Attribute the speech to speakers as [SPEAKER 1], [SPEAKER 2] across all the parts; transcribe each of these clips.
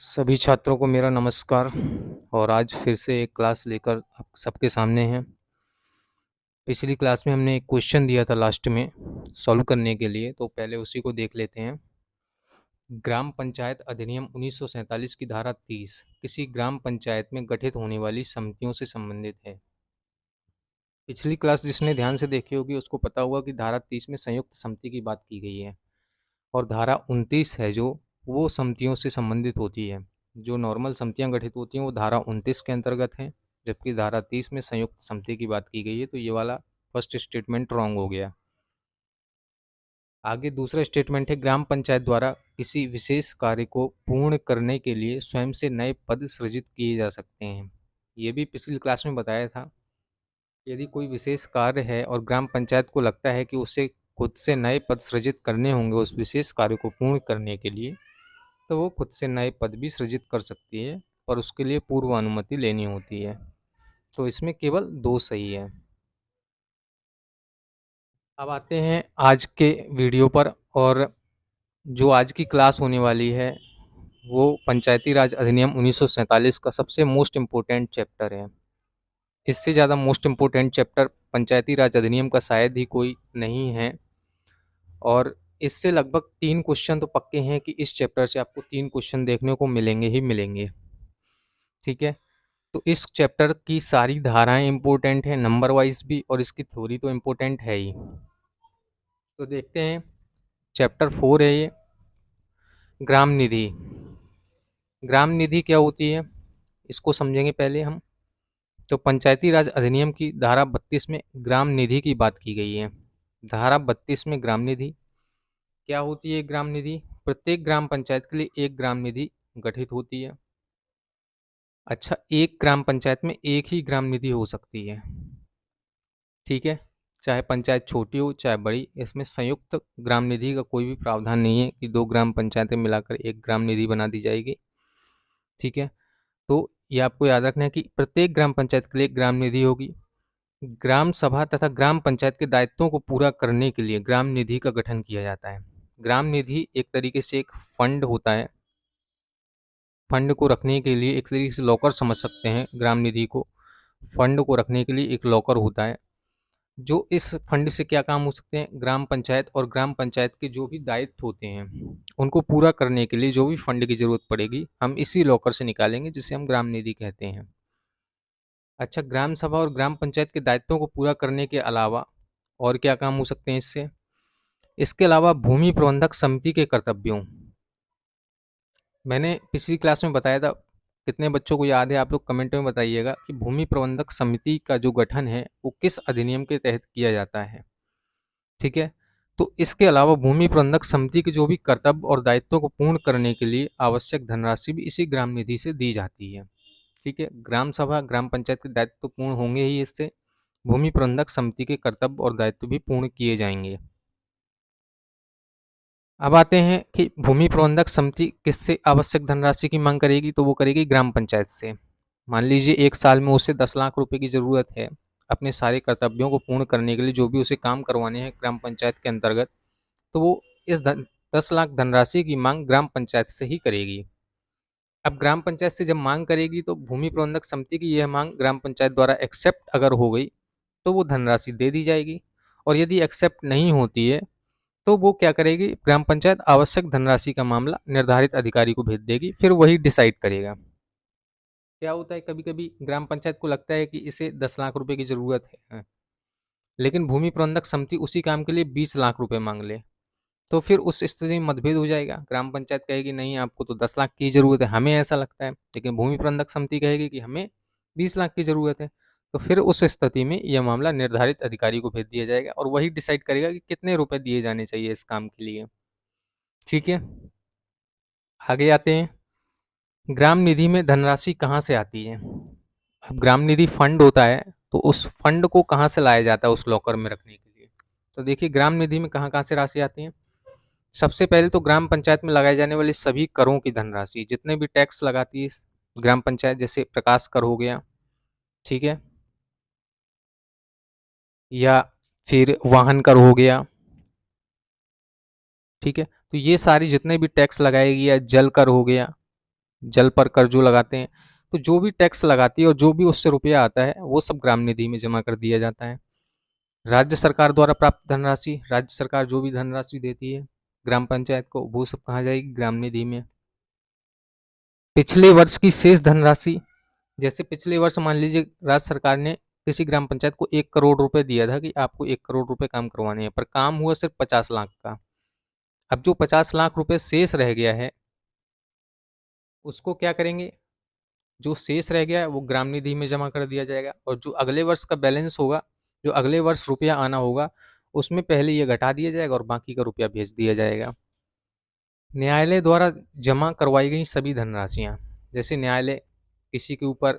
[SPEAKER 1] सभी छात्रों को मेरा नमस्कार। और आज फिर से एक क्लास लेकर आप सबके सामने हैं। पिछली क्लास में हमने एक क्वेश्चन दिया था लास्ट में सॉल्व करने के लिए, तो पहले उसी को देख लेते हैं। ग्राम पंचायत अधिनियम 1947 की धारा 30 किसी ग्राम पंचायत में गठित होने वाली समितियों से संबंधित है। पिछली क्लास जिसने ध्यान से देखी होगी उसको पता होगा कि धारा 30 में संयुक्त समिति की बात की गई है, और धारा 29 है जो वो समितियों से संबंधित होती है। जो नॉर्मल समितियां गठित होती हैं वो धारा 29 के अंतर्गत है, जबकि धारा 30 में संयुक्त समिति की बात की गई है। तो ये वाला फर्स्ट स्टेटमेंट रॉन्ग हो गया। आगे दूसरा स्टेटमेंट है, ग्राम पंचायत द्वारा किसी विशेष कार्य को पूर्ण करने के लिए स्वयं से नए पद सृजित किए जा सकते हैं। ये भी पिछली क्लास में बताया था। यदि कोई विशेष कार्य है और ग्राम पंचायत को लगता है कि उसे खुद से नए पद सृजित करने होंगे उस विशेष कार्य को पूर्ण करने के लिए, तो वो खुद से नए पद भी सृजित कर सकती है, और उसके लिए पूर्व अनुमति लेनी होती है। तो इसमें केवल 2 सही है। अब आते हैं आज के वीडियो पर, और जो आज की क्लास होने वाली है वो पंचायती राज अधिनियम 1947 का सबसे मोस्ट इम्पोर्टेंट चैप्टर है। इससे ज़्यादा मोस्ट इम्पोर्टेंट चैप्टर पंचायती राज अधिनियम का शायद ही कोई नहीं है। और इससे लगभग 3 क्वेश्चन तो पक्के हैं कि इस चैप्टर से आपको 3 क्वेश्चन देखने को मिलेंगे ही मिलेंगे। ठीक है, तो इस चैप्टर की सारी धाराएं इंपॉर्टेंट हैं नंबर वाइज भी, और इसकी थ्योरी तो इम्पोर्टेंट है ही। तो देखते हैं, चैप्टर 4 है ये, ग्राम निधि। ग्राम निधि क्या होती है इसको समझेंगे पहले हम। तो पंचायती राज अधिनियम की धारा 32 में ग्राम निधि की बात की गई है। धारा 32 में ग्राम निधि क्या होती है? ग्राम निधि प्रत्येक ग्राम पंचायत के लिए एक ग्राम निधि गठित होती है। अच्छा, एक ग्राम पंचायत में एक ही ग्राम निधि हो सकती है। ठीक है, चाहे पंचायत छोटी हो चाहे बड़ी, इसमें संयुक्त ग्राम निधि का कोई भी प्रावधान नहीं है कि 2 ग्राम पंचायतें मिलाकर एक ग्राम निधि बना दी जाएगी। ठीक है, तो ये आपको याद रखना है कि प्रत्येक ग्राम पंचायत के लिए एक ग्राम निधि होगी। ग्राम सभा तथा ग्राम पंचायत के दायित्वों को पूरा करने के लिए ग्राम निधि का गठन किया जाता है। ग्राम निधि एक तरीके से एक फंड होता है। फंड को रखने के लिए एक तरीके से लॉकर समझ सकते हैं ग्राम निधि को। फंड को रखने के लिए एक लॉकर होता है। जो इस फंड से क्या काम हो सकते हैं? ग्राम पंचायत और ग्राम पंचायत के जो भी दायित्व होते हैं उनको पूरा करने के लिए जो भी फंड की जरूरत पड़ेगी हम इसी लॉकर से निकालेंगे, जिसे हम ग्राम निधि कहते हैं। अच्छा, ग्राम सभा और ग्राम पंचायत के दायित्वों को पूरा करने के अलावा और क्या काम हो सकते हैं इससे? इसके अलावा भूमि प्रबंधक समिति के कर्तव्यों, मैंने पिछली क्लास में बताया था। कितने बच्चों को याद है? आप लोग कमेंट में बताइएगा कि भूमि प्रबंधक समिति का जो गठन है वो किस अधिनियम के तहत किया जाता है। ठीक है, तो इसके अलावा भूमि प्रबंधक समिति के जो भी कर्तव्य और दायित्वों को पूर्ण करने के लिए आवश्यक धनराशि भी इसी ग्राम निधि से दी जाती है। ठीक है, ग्राम सभा ग्राम पंचायत के दायित्व तो पूर्ण होंगे ही, इससे भूमि प्रबंधक समिति के कर्तव्य और दायित्व भी पूर्ण किए जाएंगे। अब आते हैं कि भूमि प्रबंधक समिति किससे आवश्यक धनराशि की मांग करेगी? तो वो करेगी ग्राम पंचायत से। मान लीजिए 1 साल में उसे 10 लाख रुपए की ज़रूरत है अपने सारे कर्तव्यों को पूर्ण करने के लिए, जो भी उसे काम करवाने हैं ग्राम पंचायत के अंतर्गत, तो वो इस 10 लाख धनराशि की मांग ग्राम पंचायत से ही करेगी। अब ग्राम पंचायत से जब मांग करेगी तो भूमि प्रबंधक समिति की यह मांग ग्राम पंचायत द्वारा एक्सेप्ट अगर हो गई तो वो धनराशि दे दी जाएगी। और यदि एक्सेप्ट नहीं होती है तो वो क्या करेगी? ग्राम पंचायत आवश्यक धनराशि का मामला निर्धारित अधिकारी को भेज देगी, फिर वही डिसाइड करेगा। क्या होता है, कभी कभी ग्राम पंचायत को लगता है कि इसे 10 लाख रुपए की जरूरत है, लेकिन भूमि प्रबंधक समिति उसी काम के लिए 20 लाख रुपए मांग ले, तो फिर उस स्थिति में मतभेद हो जाएगा। ग्राम पंचायत कहेगी नहीं आपको तो 10 लाख की जरूरत है, हमें ऐसा लगता है, लेकिन भूमि प्रबंधक समिति कहेगी कि हमें 20 लाख की जरूरत है। तो फिर उस स्थिति में यह मामला निर्धारित अधिकारी को भेज दिया जाएगा और वही डिसाइड करेगा कि कितने रुपए दिए जाने चाहिए इस काम के लिए। ठीक है, आगे आते हैं, ग्राम निधि में धनराशि कहाँ से आती है? अब ग्राम निधि फंड होता है, तो उस फंड को कहाँ से लाया जाता है उस लॉकर में रखने के लिए? तो देखिए, ग्राम निधि में कहाँ कहाँ से राशि आती है। सबसे पहले तो ग्राम पंचायत में लगाए जाने वाले सभी करों की धनराशि, जितने भी टैक्स लगाती है ग्राम पंचायत, जैसे प्रकाश कर हो गया, ठीक है, या फिर वाहन कर हो गया, ठीक है, तो ये सारी जितने भी टैक्स लगाएगी, या जल कर हो गया, जल पर कर जो लगाते हैं, तो जो भी टैक्स लगाती है और जो भी उससे रुपया आता है वो सब ग्राम निधि में जमा कर दिया जाता है। राज्य सरकार द्वारा प्राप्त धनराशि, राज्य सरकार जो भी धनराशि देती है ग्राम पंचायत को, वो सब कहाँ जाएगी? ग्राम निधि में। पिछले वर्ष की शेष धनराशि, जैसे पिछले वर्ष मान लीजिए राज्य सरकार ने किसी ग्राम पंचायत को 1 करोड़ रुपए दिया था कि आपको 1 करोड़ रुपए काम करवाने हैं, पर काम हुआ सिर्फ 50 लाख का। अब जो 50 लाख रुपए शेष रह गया है उसको क्या करेंगे? जो शेष रह गया है वो ग्राम निधि में जमा कर दिया जाएगा, और जो अगले वर्ष का बैलेंस होगा, जो अगले वर्ष रुपया आना होगा, उसमें पहले ये घटा दिया जाएगा और बाकी का रुपया भेज दिया जाएगा। न्यायालय द्वारा जमा करवाई गई सभी धनराशियाँ, जैसे न्यायालय किसी के ऊपर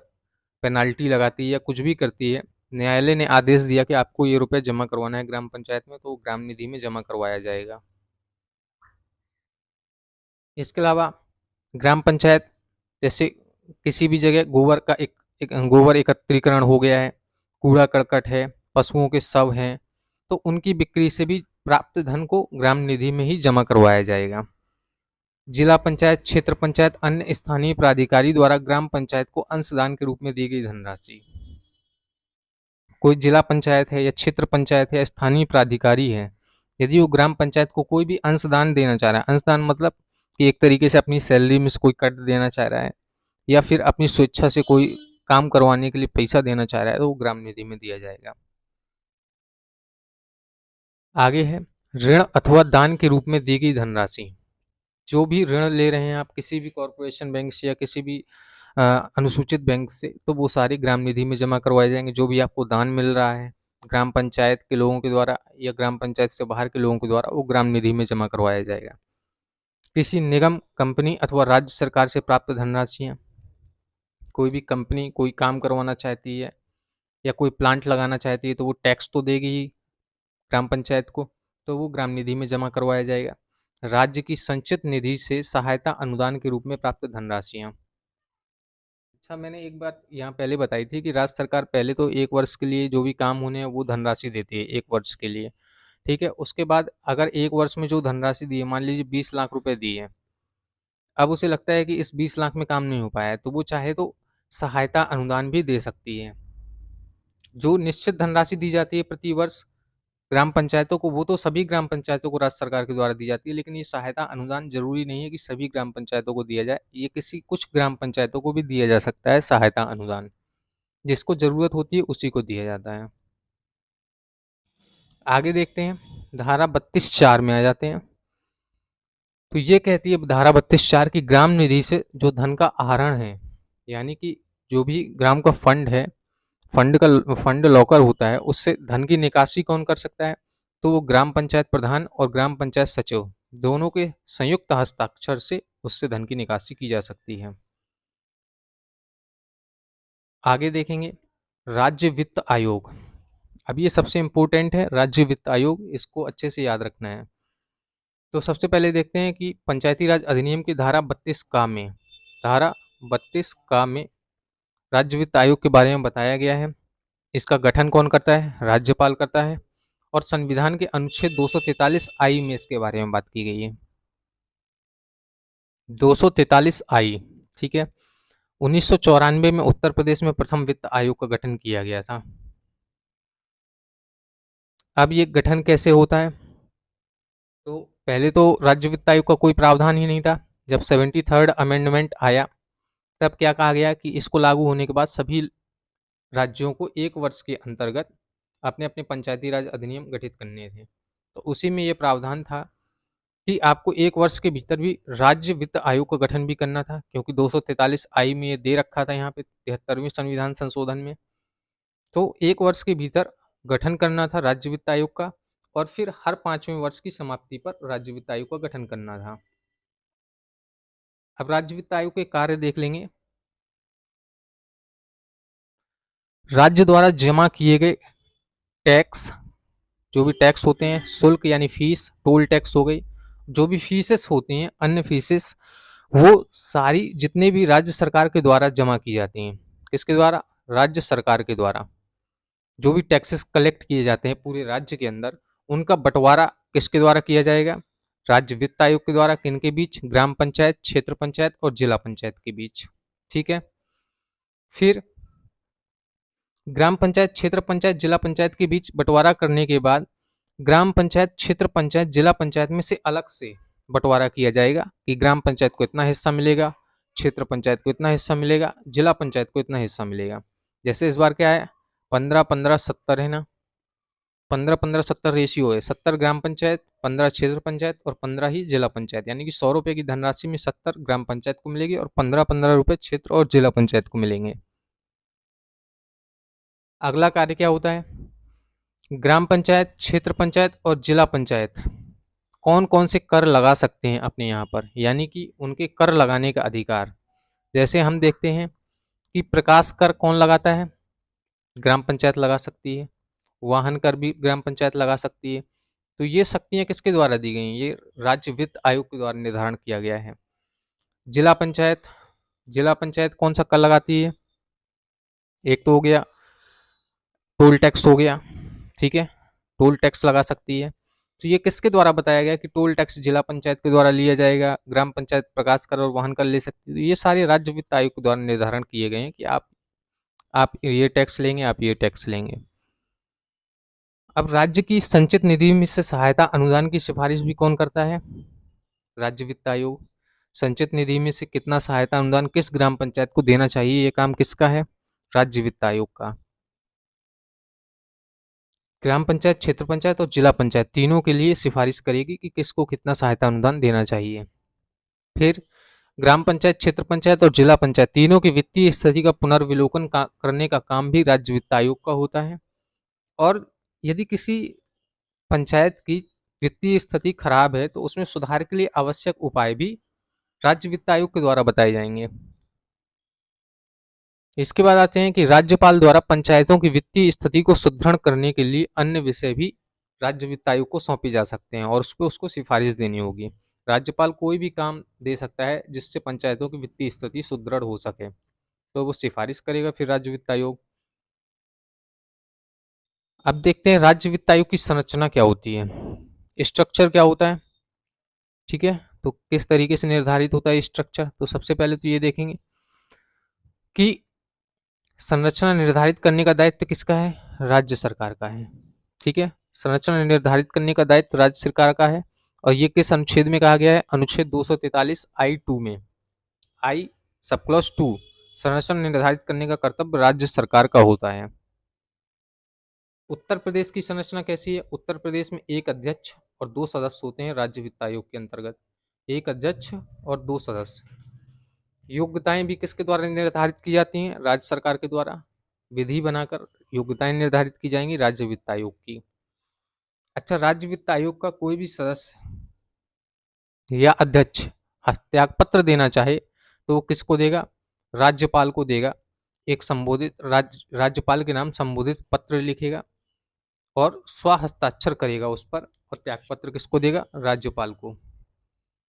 [SPEAKER 1] पेनाल्टी लगाती है या कुछ भी करती है, न्यायालय ने आदेश दिया कि आपको ये रुपया जमा करवाना है ग्राम पंचायत में, तो वो ग्राम निधि में जमा करवाया जाएगा। इसके अलावा ग्राम पंचायत, जैसे किसी भी जगह गोबर का एक गोबर एकत्रीकरण हो गया है, कूड़ा करकट है, पशुओं के शव हैं, तो उनकी बिक्री से भी प्राप्त धन को ग्राम निधि में ही जमा करवाया जाएगा। जिला पंचायत, क्षेत्र पंचायत, अन्य स्थानीय प्राधिकारी द्वारा ग्राम पंचायत को अंशदान के रूप में दी गई धनराशि। कोई जिला पंचायत है या क्षेत्र पंचायत है या स्थानीय प्राधिकारी है, यदि वो ग्राम पंचायत को कोई भी अंशदान देना चाह रहा है, अंशदान मतलब कि एक तरीके से अपनी सैलरी में से कोई कट देना चाह रहा है या फिर अपनी स्वेच्छा से कोई काम करवाने के लिए पैसा देना चाह रहा है, तो वो ग्राम निधि में दिया जाएगा। आगे है ऋण अथवा दान के रूप में दी गई धनराशि। जो भी ऋण ले रहे हैं आप किसी भी कॉरपोरेशन बैंक से या किसी भी अनुसूचित बैंक से, तो वो सारी ग्राम निधि में जमा करवाए जाएंगे। जो भी आपको दान मिल रहा है ग्राम पंचायत के लोगों के द्वारा या ग्राम पंचायत से बाहर के लोगों के द्वारा, वो ग्राम निधि में जमा करवाया जाएगा। किसी निगम, कंपनी अथवा राज्य सरकार से प्राप्त धनराशियाँ, कोई भी कंपनी कोई काम करवाना चाहती है या कोई प्लांट लगाना चाहती है, तो वो टैक्स तो देगी ही ग्राम पंचायत को, तो वो ग्राम निधि में जमा करवाया जाएगा। राज्य की संचित निधि से सहायता अनुदान के रूप में प्राप्त धनराशियाँ। अच्छा, मैंने एक बात यहाँ पहले बताई थी कि राज्य सरकार पहले तो 1 वर्ष के लिए जो भी काम होने हैं वो धनराशि देती है 1 वर्ष के लिए, ठीक है। उसके बाद अगर 1 वर्ष में जो धनराशि दी है, मान लीजिए 20 लाख रुपए दी है, अब उसे लगता है कि इस 20 लाख में काम नहीं हो पाया है, तो वो चाहे तो सहायता अनुदान भी दे सकती है। जो निश्चित धनराशि दी जाती है प्रति वर्ष ग्राम पंचायतों को, वो तो सभी ग्राम पंचायतों को राज्य सरकार के द्वारा दी जाती है, लेकिन ये सहायता अनुदान जरूरी नहीं है कि सभी ग्राम पंचायतों को दिया जाए, ये किसी कुछ ग्राम पंचायतों को भी दिया जा सकता है सहायता अनुदान, जिसको जरूरत होती है उसी को दिया जाता है। आगे देखते हैं, धारा 32(4) में आ जाते हैं। तो ये कहती है धारा 32(4) की ग्राम निधि से जो धन का आहरण है, यानी कि जो भी ग्राम का फंड है, फंड लॉकर होता है, उससे धन की निकासी कौन कर सकता है? तो वो ग्राम पंचायत प्रधान और ग्राम पंचायत सचिव दोनों के संयुक्त हस्ताक्षर से उससे धन की निकासी की जा सकती है। आगे देखेंगे राज्य वित्त आयोग। अब ये सबसे इम्पोर्टेंट है, राज्य वित्त आयोग, इसको अच्छे से याद रखना है। तो सबसे पहले देखते हैं कि पंचायती राज अधिनियम की धारा 32(क) में, धारा 32(क) में राज्य वित्त आयोग के बारे में बताया गया है। इसका गठन कौन करता है? राज्यपाल करता है। और संविधान के अनुच्छेद 243(I) में इसके बारे में बात की गई है। 243(I), ठीक है। 1994 में उत्तर प्रदेश में प्रथम वित्त आयोग का गठन किया गया था। अब ये गठन कैसे होता है? तो पहले तो राज्य वित्त आयोग का कोई प्रावधान ही नहीं था। जब 73rd अमेंडमेंट आया तब क्या कहा गया कि इसको लागू होने के बाद सभी राज्यों को 1 वर्ष के अंतर्गत अपने अपने पंचायती राज अधिनियम गठित करने थे। तो उसी में ये प्रावधान था कि आपको 1 वर्ष के भीतर भी राज्य वित्त आयोग का गठन भी करना था, क्योंकि 243(I) में ये दे रखा था यहाँ पे 73वें संविधान संशोधन में। तो 1 वर्ष के भीतर गठन करना था राज्य वित्त आयोग का, और फिर हर 5वें वर्ष की समाप्ति पर राज्य वित्त आयोग का गठन करना था। अब राज्य वित्त आयोग के कार्य देख लेंगे। राज्य द्वारा जमा किए गए टैक्स, जो भी टैक्स होते हैं, शुल्क यानी फीस, टोल टैक्स हो गई, जो भी फीसेस होती हैं, अन्य फीसेस, वो सारी जितने भी राज्य सरकार के द्वारा जमा की जाती हैं। किसके द्वारा? राज्य सरकार के द्वारा। जो भी टैक्सेस कलेक्ट किए जाते हैं पूरे राज्य के अंदर, उनका बंटवारा किसके द्वारा किया जाएगा? राज्य वित्त आयोग के द्वारा किनके बीच? ग्राम पंचायत, क्षेत्र पंचायत और जिला पंचायत के बीच। ठीक है। फिर ग्राम पंचायत, क्षेत्र पंचायत, जिला पंचायत के बीच बंटवारा करने के बाद ग्राम पंचायत, क्षेत्र पंचायत, जिला पंचायत में से अलग से बंटवारा किया जाएगा कि ग्राम पंचायत को इतना हिस्सा मिलेगा, क्षेत्र पंचायत को इतना हिस्सा मिलेगा, जिला पंचायत को इतना हिस्सा मिलेगा। जैसे इस बार क्या है, 15-15-70 है ना, 15-15-70 रेशियो है। 70 ग्राम पंचायत, 15 क्षेत्र पंचायत और 15 ही जिला पंचायत, यानी कि 100 रुपए की धनराशि में 70 ग्राम पंचायत को मिलेगी और 15-15 रुपए क्षेत्र और जिला पंचायत को मिलेंगे। अगला कार्य क्या होता है, ग्राम पंचायत, क्षेत्र पंचायत और जिला पंचायत कौन कौन से कर लगा सकते हैं अपने यहाँ पर, यानी कि उनके कर लगाने का अधिकार। जैसे हम देखते हैं कि प्रकाश कर कौन लगाता है, ग्राम पंचायत लगा सकती है। वाहन कर भी ग्राम पंचायत लगा सकती है। तो ये शक्तियां किसके द्वारा दी गई हैं, ये राज्य वित्त आयोग के द्वारा निर्धारण किया गया है। जिला पंचायत, जिला पंचायत कौन सा कर लगाती है, एक तो हो गया टोल टैक्स हो गया, ठीक है, टोल टैक्स लगा सकती है। तो ये किसके द्वारा बताया गया कि टोल टैक्स जिला पंचायत के द्वारा लिया जाएगा, ग्राम पंचायत प्रकाश कर और वाहन कर ले सकती है। तो ये सारे राज्य वित्त आयोग के द्वारा निर्धारण किए गए हैं कि आप ये टैक्स लेंगे, आप ये टैक्स लेंगे। अब राज्य की संचित निधि में से सहायता अनुदान की सिफारिश भी कौन करता है, राज्य वित्त आयोग। संचित निधि में से कितना सहायता अनुदान किस ग्राम पंचायत को देना चाहिए, ये काम किसका है, राज्य वित्त आयोग का। ग्राम पंचायत, क्षेत्र पंचायत और जिला पंचायत तीनों के लिए सिफारिश करेगी कि किसको कितना सहायता अनुदान देना चाहिए। फिर ग्राम पंचायत, क्षेत्र पंचायत और जिला पंचायत तीनों की वित्तीय स्थिति का पुनर्विलोकन करने का काम भी राज्य वित्त आयोग का होता है। और यदि किसी पंचायत की वित्तीय स्थिति खराब है तो उसमें सुधार के लिए आवश्यक उपाय भी राज्य वित्त आयोग के द्वारा बताए जाएंगे। इसके बाद आते हैं कि राज्यपाल द्वारा पंचायतों की वित्तीय स्थिति को सुदृढ़ करने के लिए अन्य विषय भी राज्य वित्त आयोग को सौंपे जा सकते हैं और उस पर उसको सिफारिश देनी होगी। राज्यपाल कोई भी काम दे सकता है जिससे पंचायतों की वित्तीय स्थिति सुदृढ़ हो सके, तो वो सिफारिश करेगा फिर राज्य वित्त आयोग। अब देखते हैं राज्य वित्त आयोग की संरचना क्या होती है, स्ट्रक्चर क्या होता है। ठीक है, तो किस तरीके से निर्धारित होता है स्ट्रक्चर, तो सबसे पहले तो ये देखेंगे कि संरचना निर्धारित करने का दायित्व किसका है, राज्य सरकार का है। ठीक है, संरचना निर्धारित करने का दायित्व राज्य सरकार का है और ये किस अनुच्छेद में कहा गया है, अनुच्छेद 243 I2 में, I सब क्लॉज 2, संरचना निर्धारित करने का कर्तव्य राज्य सरकार का होता है। उत्तर प्रदेश की संरचना कैसी है, उत्तर प्रदेश में एक अध्यक्ष और 2 सदस्य होते हैं राज्य वित्त आयोग के अंतर्गत, एक अध्यक्ष और 2 सदस्य। योग्यताएं भी किसके द्वारा निर्धारित की जाती हैं, राज्य सरकार के द्वारा, विधि बनाकर योग्यताएं निर्धारित की जाएंगी राज्य वित्त आयोग की। अच्छा, राज्य वित्त आयोग का कोई भी सदस्य या अध्यक्ष त्यागपत्र देना चाहे तो वो किसको देगा, राज्यपाल को देगा। एक संबोधित राज्यपाल के नाम संबोधित पत्र लिखेगा और स्वहस्ताक्षर करेगा उस पर, और त्यागपत्र किसको देगा, राज्यपाल को।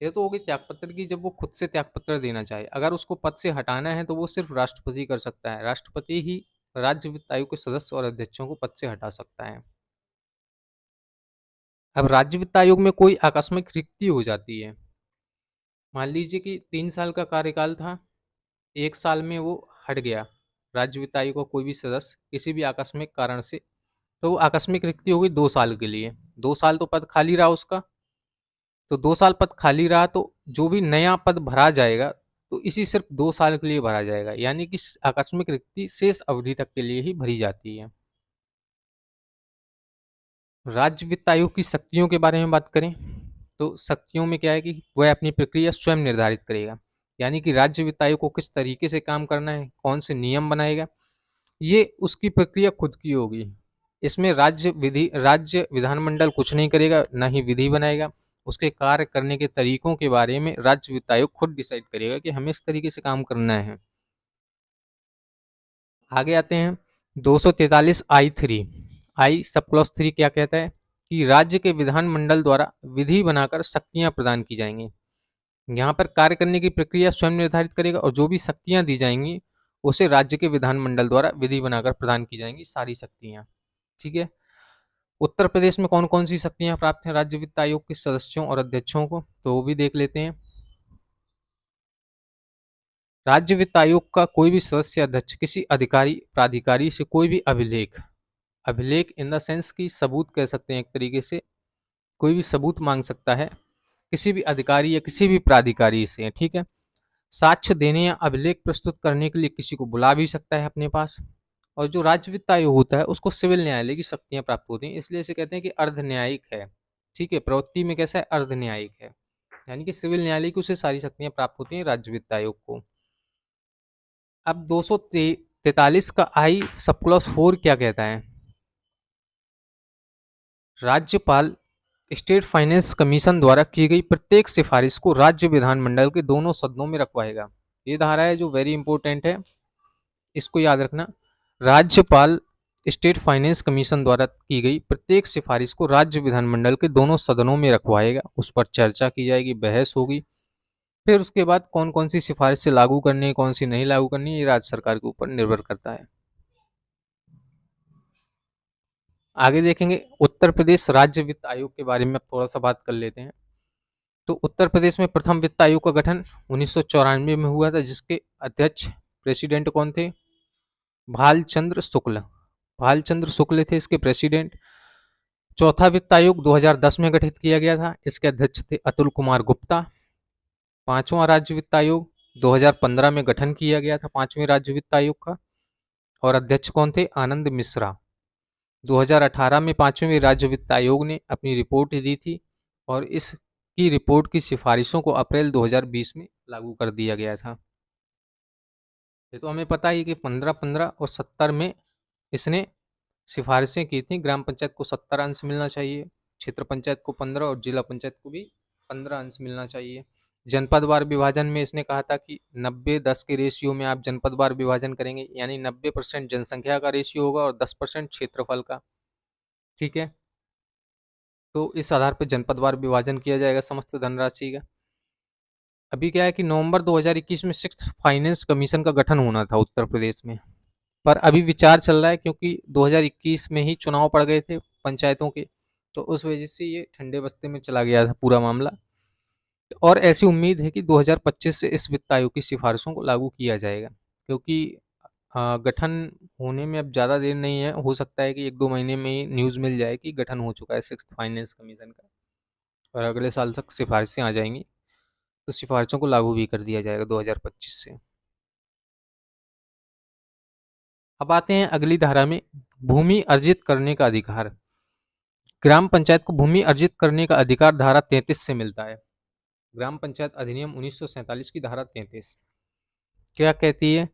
[SPEAKER 1] ये तो हो गई त्यागपत्र की, जब वो खुद से त्यागपत्र देना चाहे। अगर उसको पद से हटाना है तो वो सिर्फ राष्ट्रपति कर सकता है, राष्ट्रपति ही राज्य वित्त आयोग के सदस्य और अध्यक्षों को पद से हटा सकता है। अब राज्य वित्त आयोग में कोई आकस्मिक रिक्ति हो जाती है, मान लीजिए कि 3 साल का कार्यकाल था, 1 साल में वो हट गया राज्य वित्त आयोग का कोई भी सदस्य किसी भी आकस्मिक कारण से, तो वो आकस्मिक रिक्ति हो गई 2 साल के लिए। 2 साल तो पद खाली रहा उसका, तो 2 साल पद खाली रहा तो जो भी नया पद भरा जाएगा तो इसी सिर्फ 2 साल के लिए भरा जाएगा, यानी कि आकस्मिक रिक्ति शेष अवधि तक के लिए ही भरी जाती है। राज्य वित्त आयोग की शक्तियों के बारे में बात करें तो शक्तियों में क्या है कि वह अपनी प्रक्रिया स्वयं निर्धारित करेगा, यानी कि राज्य वित्त आयोग को किस तरीके से काम करना है, कौन से नियम बनाएगा, ये उसकी प्रक्रिया खुद की होगी। इसमें राज्य विधानमंडल कुछ नहीं करेगा, ना ही विधि बनाएगा। उसके कार्य करने के तरीकों के बारे में राज्य वित्त आयोग खुद डिसाइड करेगा कि हमें इस तरीके से काम करना है। आगे आते हैं 243 I3, I सब क्लॉज 3 क्या कहता है कि राज्य के विधानमंडल द्वारा विधि बनाकर शक्तियां प्रदान की जाएंगी। यहाँ पर कार्य करने की प्रक्रिया स्वयं निर्धारित करेगा और जो भी शक्तियां दी जाएंगी उसे राज्य के विधानमंडल द्वारा विधि बनाकर प्रदान की जाएंगी सारी शक्तियां। ठीक है, उत्तर प्रदेश में कौन कौन सी शक्तियां प्राप्त हैं राज्य वित्त आयोग के सदस्यों और अध्यक्षों को, तो वो भी देख लेते हैं। राज्य वित्त आयोग का कोई भी सदस्य अध्यक्ष किसी अधिकारी प्राधिकारी से कोई भी अभिलेख, अभिलेख इन द सेंस की सबूत कह सकते हैं एक तरीके से, कोई भी सबूत मांग सकता है किसी भी अधिकारी या किसी भी प्राधिकारी से, ठीक है। साक्ष्य देने या अभिलेख प्रस्तुत करने के लिए किसी को बुला भी सकता है अपने पास। और जो राज्य वित्त आयोग होता है उसको सिविल न्यायालय की शक्तियां प्राप्त होती हैं, इसलिए इसे कहते हैं कि अर्ध न्यायिक है, ठीक है। प्रवृत्ति में कैसा है, अर्ध न्यायिक है, यानी कि सिविल न्यायालय की उसे सारी शक्तियां प्राप्त होती हैं राज्य वित्त आयोग को। अब 243 का आई सब क्लॉज 4 क्या कहता है, राज्यपाल स्टेट फाइनेंस कमीशन द्वारा की गई प्रत्येक सिफारिश को राज्य विधानमंडल के दोनों सदनों में रखवाएगा। ये धारा है जो वेरी इंपॉर्टेंट है, इसको याद रखना। राज्यपाल स्टेट फाइनेंस कमीशन द्वारा की गई प्रत्येक सिफारिश को राज्य विधानमंडल के दोनों सदनों में रखवाएगा, उस पर चर्चा की जाएगी, बहस होगी, फिर उसके बाद कौन कौन सी सिफारिश से लागू करनी है कौन सी नहीं लागू करनी है ये राज्य सरकार के ऊपर निर्भर करता है। आगे देखेंगे उत्तर प्रदेश राज्य वित्त आयोग के बारे में अब थोड़ा सा बात कर लेते हैं। तो उत्तर प्रदेश में प्रथम वित्त आयोग का गठन 1994 में हुआ था, जिसके अध्यक्ष प्रेसिडेंट कौन थे, भालचंद्र शुक्ल, भालचंद्र शुक्ल थे इसके प्रेसिडेंट। चौथा वित्त आयोग 2010 में गठित किया गया था, इसके अध्यक्ष थे अतुल कुमार गुप्ता। पांचवा राज्य वित्त आयोग 2015 में गठन किया गया था, पांचवें राज्य वित्त आयोग का, और अध्यक्ष कौन थे, आनंद मिश्रा। 2018 में पांचवें राज्य वित्त आयोग ने अपनी रिपोर्ट दी थी और इसकी रिपोर्ट की सिफारिशों को अप्रैल 2020 में लागू कर दिया गया था। ये तो हमें पता ही कि 15, 15 और 70 में इसने सिफारिशें की थी। ग्राम पंचायत को 70 अंश मिलना चाहिए, क्षेत्र पंचायत को 15 और जिला पंचायत को भी 15 अंश मिलना चाहिए। जनपदवार विभाजन में इसने कहा था कि 90-10 के रेशियो में आप जनपदवार विभाजन करेंगे, यानी 90% जनसंख्या का रेशियो होगा और 10% क्षेत्रफल का, ठीक है। तो इस आधार पर जनपदवार विभाजन किया जाएगा समस्त धनराशि का। अभी क्या है कि नवंबर 2021 में 6th फाइनेंस कमीशन का गठन होना था उत्तर प्रदेश में, पर अभी विचार चल रहा है क्योंकि 2021 में ही चुनाव पड़ गए थे पंचायतों के, तो उस वजह से ये ठंडे बस्ते में चला गया था पूरा मामला। और ऐसी उम्मीद है कि 2025 से इस वित्त आयोग की सिफारिशों को लागू किया जाएगा, क्योंकि गठन होने में अब ज़्यादा देर नहीं है, हो सकता है कि 1-2 महीने में ही न्यूज़ मिल जाए कि गठन हो चुका है 6th फाइनेंस कमीशन का, और अगले साल तक सिफारिशें आ जाएंगी, तो सिफारिशों को लागू भी कर दिया जाएगा 2025 से। अब आते हैं अगली धारा में, भूमि अर्जित करने का अधिकार। ग्राम पंचायत को भूमि अर्जित करने का अधिकार धारा 33 से मिलता है। ग्राम पंचायत अधिनियम 1947 की धारा 33 क्या कहती है,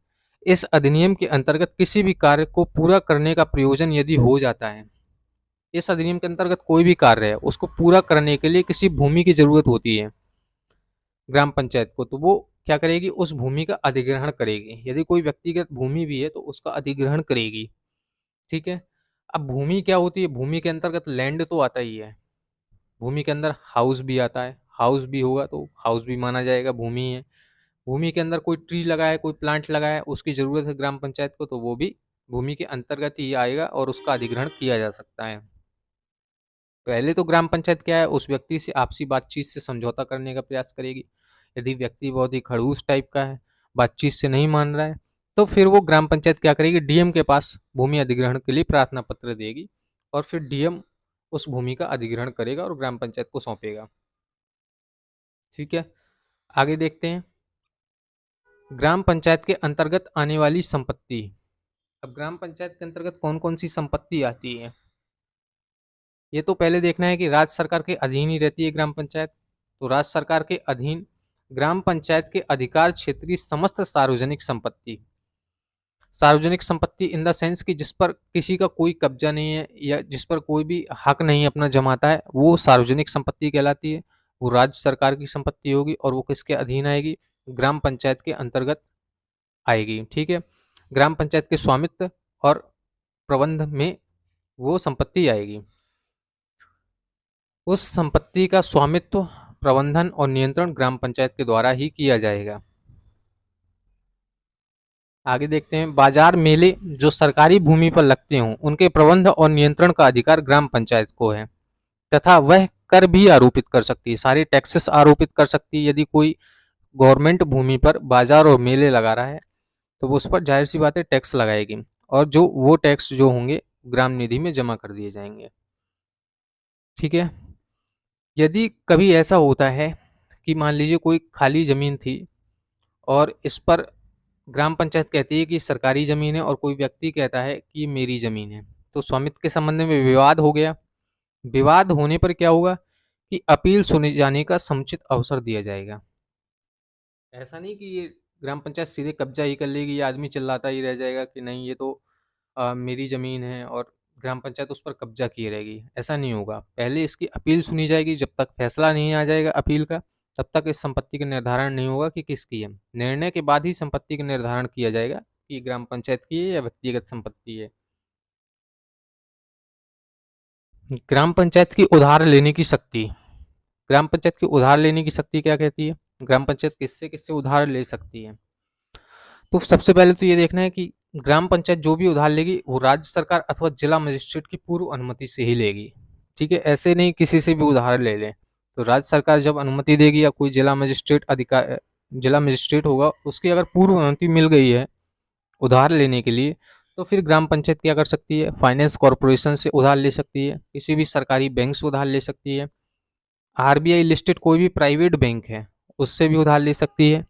[SPEAKER 1] इस अधिनियम के अंतर्गत किसी भी कार्य को पूरा करने का प्रयोजन यदि हो जाता है, इस अधिनियम के अंतर्गत कोई भी कार्य है उसको पूरा करने के लिए किसी भूमि की जरूरत होती है ग्राम पंचायत को, तो वो क्या करेगी, उस भूमि का अधिग्रहण करेगी। यदि कोई व्यक्तिगत भूमि भी है तो उसका अधिग्रहण करेगी, ठीक है। अब भूमि क्या होती है, भूमि के अंतर्गत लैंड तो आता ही है, भूमि के अंदर हाउस भी आता है, हाउस भी होगा तो हाउस भी माना जाएगा भूमि है। भूमि के अंदर कोई ट्री लगा है कोई प्लांट लगा है उसकी जरूरत है ग्राम पंचायत को, तो वो भी भूमि के अंतर्गत ही आएगा और उसका अधिग्रहण किया जा सकता है। पहले तो ग्राम पंचायत क्या है, उस व्यक्ति से आपसी बातचीत से समझौता करने का प्रयास करेगी। यदि व्यक्ति बहुत ही खड़ूस टाइप का है, बातचीत से नहीं मान रहा है, तो फिर वो ग्राम पंचायत क्या करेगी, डीएम के पास भूमि अधिग्रहण के लिए प्रार्थना पत्र देगी और फिर डीएम उस भूमि का अधिग्रहण करेगा और ग्राम पंचायत को सौंपेगा, ठीक है। आगे देखते हैं ग्राम पंचायत के अंतर्गत आने वाली संपत्ति। अब ग्राम पंचायत के अंतर्गत कौन कौन सी संपत्ति आती है, ये तो पहले देखना है कि राज्य सरकार के अधीन ही रहती है ग्राम पंचायत। तो राज्य सरकार के अधीन ग्राम पंचायत के अधिकार क्षेत्रीय समस्त सार्वजनिक संपत्ति, सार्वजनिक संपत्ति इन द सेंस कि जिस पर किसी का कोई कब्जा नहीं है या जिस पर कोई भी हक नहीं अपना जमाता है, वो सार्वजनिक संपत्ति कहलाती है। वो राज्य सरकार की संपत्ति होगी और वो किसके अधीन आएगी, ग्राम पंचायत के अंतर्गत आएगी, ठीक है। ग्राम पंचायत के स्वामित्व और प्रबंध में वो संपत्ति आएगी। उस संपत्ति का स्वामित्व, प्रबंधन और नियंत्रण ग्राम पंचायत के द्वारा ही किया जाएगा। आगे देखते हैं, बाजार मेले जो सरकारी भूमि पर लगते हों उनके प्रबंध और नियंत्रण का अधिकार ग्राम पंचायत को है, तथा वह कर भी आरोपित कर सकती है, सारे टैक्सेस आरोपित कर सकती है। यदि कोई गवर्नमेंट भूमि पर बाजार और मेले लगा रहा है तो वो उस पर जाहिर सी बात है टैक्स लगाएगी, और जो वो टैक्स जो होंगे ग्राम निधि में जमा कर दिए जाएंगे। ठीक है। यदि कभी ऐसा होता है कि मान लीजिए कोई खाली जमीन थी और इस पर ग्राम पंचायत कहती है कि सरकारी जमीन है और कोई व्यक्ति कहता है कि मेरी जमीन है, तो स्वामित्व के संबंध में विवाद हो गया। विवाद होने पर क्या होगा कि अपील सुने जाने का समुचित अवसर दिया जाएगा। ऐसा नहीं कि ये ग्राम पंचायत सीधे कब्जा ही कर लेगी, ये आदमी चिल्लाता ही रह जाएगा कि नहीं ये तो मेरी ज़मीन है, और ग्राम पंचायत उस पर कब्जा किए रहेगी। ऐसा नहीं होगा, पहले इसकी अपील सुनी जाएगी। जब तक फैसला नहीं आ जाएगा अपील का, तब तक इस संपत्ति का निर्धारण नहीं होगा कि किसकी है। निर्णय के बाद ही संपत्ति का निर्धारण किया जाएगा कि ग्राम पंचायत की है या व्यक्तिगत संपत्ति है। ग्राम पंचायत की उधार लेने की शक्ति। ग्राम पंचायत की उधार लेने की शक्ति क्या कहती है? ग्राम पंचायत किससे किससे उधार ले सकती है? तो सबसे पहले तो ये देखना है कि ग्राम पंचायत जो भी उधार लेगी वो राज्य सरकार अथवा जिला मजिस्ट्रेट की पूर्व अनुमति से ही लेगी। ठीक है, ऐसे नहीं किसी से भी उधार ले ले। तो राज्य सरकार जब अनुमति देगी या कोई जिला मजिस्ट्रेट होगा उसकी अगर पूर्व अनुमति मिल गई है उधार लेने के लिए, तो फिर ग्राम पंचायत क्या कर सकती है? फाइनेंस कॉरपोरेशन से उधार ले सकती है, किसी भी सरकारी बैंक से उधार ले सकती है, आरबीआई लिस्टेड कोई भी प्राइवेट बैंक है उससे भी उधार ले सकती है,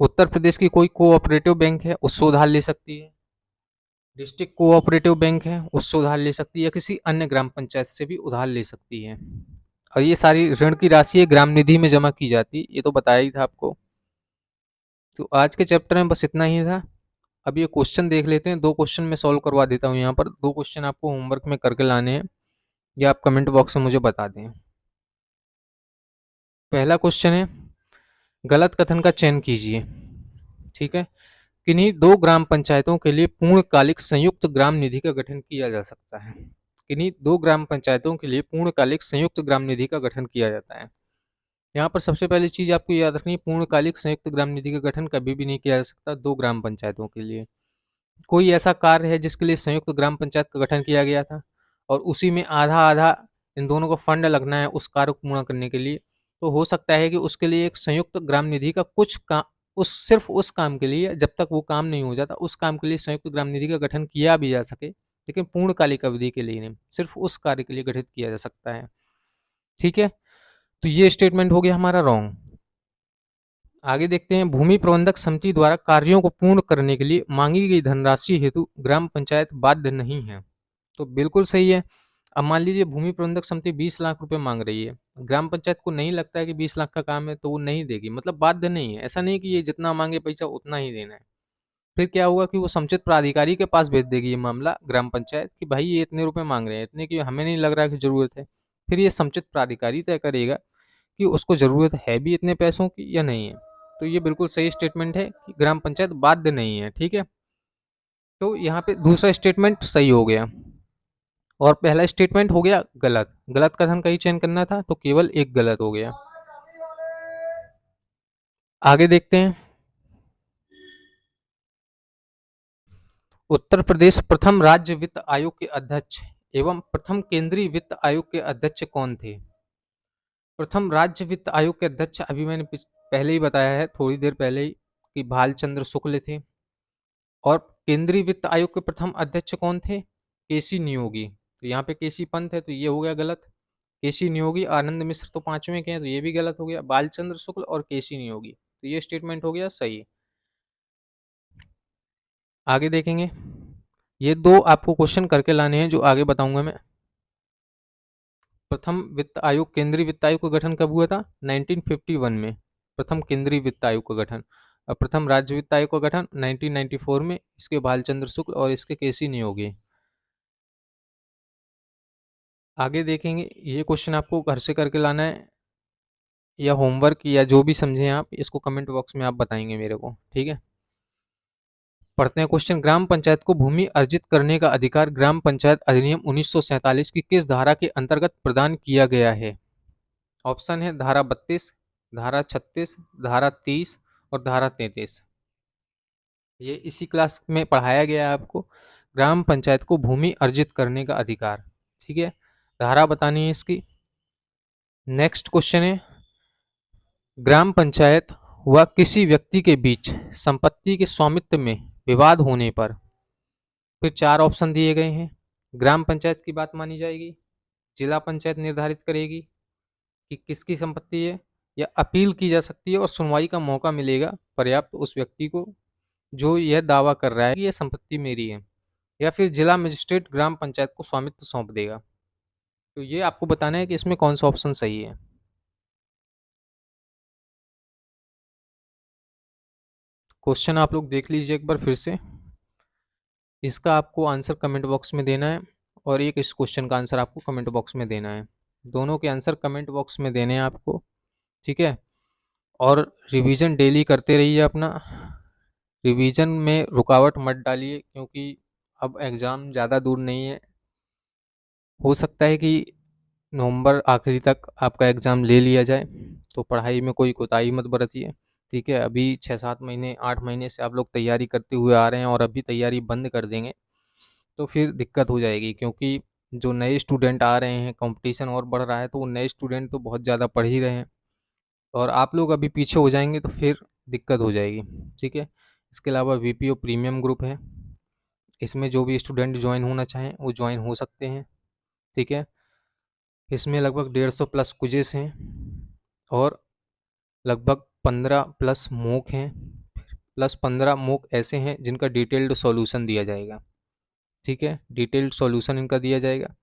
[SPEAKER 1] उत्तर प्रदेश की कोई कोऑपरेटिव बैंक है उससे उधार ले सकती है, डिस्ट्रिक्ट कोऑपरेटिव बैंक है उससे उधार ले सकती है, या किसी अन्य ग्राम पंचायत से भी उधार ले सकती है। और ये सारी ऋण की राशि ग्राम निधि में जमा की जाती, ये तो बताया ही था आपको। तो आज के चैप्टर में बस इतना ही था। अब ये क्वेश्चन देख लेते हैं, 2 क्वेश्चन मैं सॉल्व करवा देता हूँ यहाँ पर। 2 क्वेश्चन आपको होमवर्क में करके लाने हैं, या आप कमेंट बॉक्स में मुझे बता दें। पहला क्वेश्चन है, गलत कथन का चयन कीजिए। ठीक है, किन्हीं 2 ग्राम पंचायतों के लिए पूर्णकालिक संयुक्त ग्राम निधि का गठन किया जा सकता है। किन्हीं 2 ग्राम पंचायतों के लिए पूर्णकालिक संयुक्त ग्राम निधि का गठन किया जाता है। यहाँ पर सबसे पहली चीज आपको याद रखनी है, पूर्णकालिक संयुक्त ग्राम निधि का गठन कभी भी नहीं किया जा सकता 2 ग्राम पंचायतों के लिए। कोई ऐसा कार्य है जिसके लिए संयुक्त ग्राम पंचायत का गठन किया गया था और उसी में आधा आधा इन दोनों को फंड लगना है उस कार्य को पूर्ण करने के लिए, तो हो सकता है कि उसके लिए एक संयुक्त ग्राम निधि का कुछ काम, उस सिर्फ उस काम के लिए, जब तक वो काम नहीं हो जाता उस काम के लिए संयुक्त ग्राम निधि का गठन किया भी जा सके, लेकिन पूर्णकालिक अवधि के लिए नहीं, सिर्फ उस कार्य के लिए गठित किया जा सकता है। ठीक है, तो ये स्टेटमेंट हो गया हमारा रॉन्ग। आगे देखते हैं, भूमि प्रबंधक समिति द्वारा कार्यों को पूर्ण करने के लिए मांगी गई धनराशि हेतु ग्राम पंचायत बाध्य नहीं है। तो बिल्कुल सही है। अब मान लीजिए भूमि प्रबंधक समिति 20 लाख रुपए मांग रही है, ग्राम पंचायत को नहीं लगता है कि 20 लाख का काम है तो वो नहीं देगी, मतलब बाध्य नहीं है। ऐसा नहीं कि ये जितना मांगे पैसा उतना ही देना है। फिर क्या होगा कि वो समुचित प्राधिकारी के पास भेज देगी ये मामला ग्राम पंचायत कि भाई ये इतने रुपए मांग रहे हैं, इतने की हमें नहीं लग रहा है कि जरूरत है। फिर ये समुचित प्राधिकारी तय करेगा कि उसको ज़रूरत है भी इतने पैसों की या नहीं है। तो ये बिल्कुल सही स्टेटमेंट है कि ग्राम पंचायत बाध्य नहीं है। ठीक है, तो यहाँ पे दूसरा स्टेटमेंट सही हो गया और पहला स्टेटमेंट हो गया गलत। गलत कथन का ही चयन करना था तो केवल एक गलत हो गया। आगे देखते हैं, उत्तर प्रदेश प्रथम राज्य वित्त आयोग के अध्यक्ष एवं प्रथम केंद्रीय वित्त आयोग के अध्यक्ष कौन थे? प्रथम राज्य वित्त आयोग के अध्यक्ष अभी मैंने पहले ही बताया है, थोड़ी देर पहले ही, कि भालचंद्र शुक्ल थे। और केंद्रीय वित्त आयोग के प्रथम अध्यक्ष कौन थे? केसी नियोगी। तो यहाँ पे केसी पंत है तो ये हो गया गलत। केसी नियोगी, आनंद मिश्र तो 5वें के हैं तो ये भी गलत हो गया। बालचंद्र शुक्ल और केसी नियोगी, तो ये स्टेटमेंट हो गया सही। आगे देखेंगे, ये 2 आपको क्वेश्चन करके लाने हैं जो आगे बताऊंगा मैं। प्रथम वित्त आयोग, केंद्रीय वित्त आयोग का गठन कब हुआ था? 1951 में प्रथम केंद्रीय वित्त आयोग का गठन। और प्रथम राज्य वित्त आयोग का गठन 1994 में, इसके भालचंद्र शुक्ल और इसके केसी नियोगी। आगे देखेंगे, ये क्वेश्चन आपको घर से करके लाना है या होमवर्क या जो भी समझें आप, इसको कमेंट बॉक्स में आप बताएंगे मेरे को। ठीक है, पढ़ते हैं क्वेश्चन। ग्राम पंचायत को भूमि अर्जित करने का अधिकार ग्राम पंचायत अधिनियम 1947 की किस धारा के अंतर्गत प्रदान किया गया है? ऑप्शन है धारा 32, धारा 36, धारा 30 और धारा 33। ये इसी क्लास में पढ़ाया गया है आपको। ग्राम पंचायत को भूमि अर्जित करने का अधिकार, ठीक है। धारा बतानी है इसकी। नेक्स्ट क्वेश्चन है, ग्राम पंचायत व किसी व्यक्ति के बीच संपत्ति के स्वामित्व में विवाद होने पर फिर 4 ऑप्शन दिए गए हैं। ग्राम पंचायत की बात मानी जाएगी, जिला पंचायत निर्धारित करेगी कि किसकी संपत्ति है, या अपील की जा सकती है और सुनवाई का मौका मिलेगा पर्याप्त उस व्यक्ति को जो यह दावा कर रहा है कि यह संपत्ति मेरी है, या फिर जिला मजिस्ट्रेट ग्राम पंचायत को स्वामित्व सौंप देगा। तो ये आपको बताना है कि इसमें कौन सा ऑप्शन सही है। क्वेश्चन आप लोग देख लीजिए एक बार फिर से। इसका आपको आंसर कमेंट बॉक्स में देना है और एक इस क्वेश्चन का आंसर आपको कमेंट बॉक्स में देना है। दोनों के आंसर कमेंट बॉक्स में देने हैं आपको, ठीक है। और रिवीजन डेली करते रहिए अपना। रिवीजन में रुकावट मत डालिए, क्योंकि अब एग्ज़ाम ज़्यादा दूर नहीं है। हो सकता है कि नवंबर आखिरी तक आपका एग्ज़ाम ले लिया जाए, तो पढ़ाई में कोई कोताही मत बरतिए, ठीक है। अभी 6-7 महीने 8 महीने से आप लोग तैयारी करते हुए आ रहे हैं और अभी तैयारी बंद कर देंगे तो फिर दिक्कत हो जाएगी, क्योंकि जो नए स्टूडेंट आ रहे हैं, कंपटीशन और बढ़ रहा है, तो वो नए स्टूडेंट तो बहुत ज़्यादा पढ़ ही रहे हैं और आप लोग अभी पीछे हो जाएंगे तो फिर दिक्कत हो जाएगी, ठीक है। इसके अलावा वीपीओ प्रीमियम ग्रुप है, इसमें जो भी स्टूडेंट ज्वाइन होना चाहें वो ज्वाइन हो सकते हैं, ठीक है। इसमें लगभग 150 प्लस क्विजेस हैं और लगभग 15 प्लस मॉक हैं, प्लस 15 मॉक ऐसे हैं जिनका डिटेल्ड सॉल्यूशन दिया जाएगा, ठीक है। डिटेल्ड सॉल्यूशन इनका दिया जाएगा।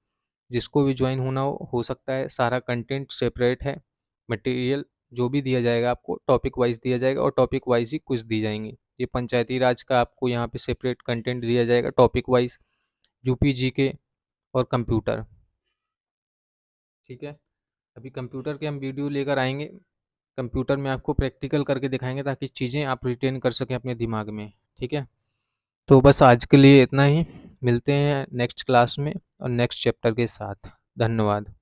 [SPEAKER 1] जिसको भी ज्वाइन होना हो सकता है। सारा कंटेंट सेपरेट है, मटेरियल जो भी दिया जाएगा आपको टॉपिक वाइज दिया जाएगा और टॉपिक वाइज ही कुछ दी जाएंगी। ये पंचायती राज का आपको यहाँ पे सेपरेट कंटेंट दिया जाएगा टॉपिक वाइज, यूपी जीके और कंप्यूटर, ठीक है। अभी कंप्यूटर के हम वीडियो लेकर आएंगे, कंप्यूटर में आपको प्रैक्टिकल करके दिखाएंगे ताकि चीज़ें आप रिटेन कर सकें अपने दिमाग में, ठीक है। तो बस आज के लिए इतना ही, मिलते हैं नेक्स्ट क्लास में और नेक्स्ट चैप्टर के साथ। धन्यवाद।